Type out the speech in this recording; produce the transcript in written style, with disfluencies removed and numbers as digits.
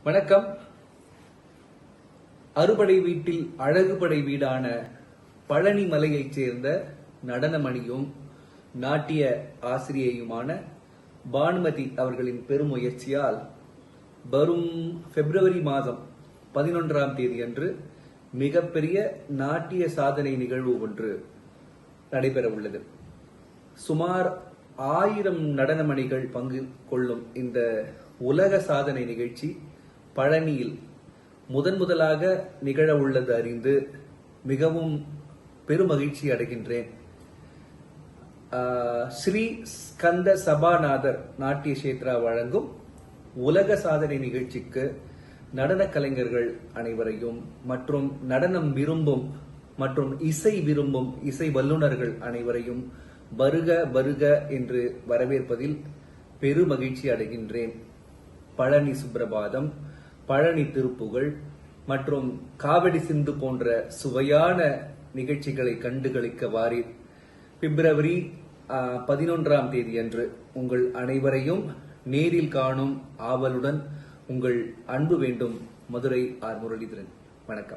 வணக்கம். அறுபடை வீட்டில் அழகுபடை வீடான பழனி மலையைச் சேர்ந்த நடனமணியும் நாட்டிய ஆசிரியையுமான பானுமதி அவர்களின் பெருமுயற்சியால் வரும் பிப்ரவரி மாதம் 11ஆம் தேதி அன்று மிகப்பெரிய நாட்டிய சாதனை நிகழ்வு ஒன்று நடைபெற உள்ளது. சுமார் 1000 நடனமணிகள் பங்கு கொள்ளும் இந்த உலக சாதனை நிகழ்ச்சி பழனியில் முதலாக நிகழ உள்ளது அறிந்து மிகவும் பெருமகிழ்ச்சி அடைகின்றேன். ஸ்ரீ ஸ்கந்த சபாநாதர் நாட்டிய கஷேத்ரா வழங்கும் உலக சாதனை நிகழ்ச்சிக்கு நடன கலைஞர்கள் அனைவரையும் மற்றும் நடனம் விரும்பும் மற்றும் இசை விரும்பும் இசை வல்லுநர்கள் அனைவரையும் வருக வருக என்று வரவேற்பதில் பெருமகிழ்ச்சி அடைகின்றேன். பழனி சுப்ரபாதம், பழனி திருப்புகழ் மற்றும் காவடி சிந்து போன்ற சுவையான நிகழ்ச்சிகளை கண்டுகளிக்க வாரீர். பிப்ரவரி 11ஆம் தேதி அன்று உங்கள் அனைவரையும் நேரில் காணும் ஆவலுடன் உங்கள் அன்பு வேண்டும். மதுரை ஆர். முரளிதரன். வணக்கம்.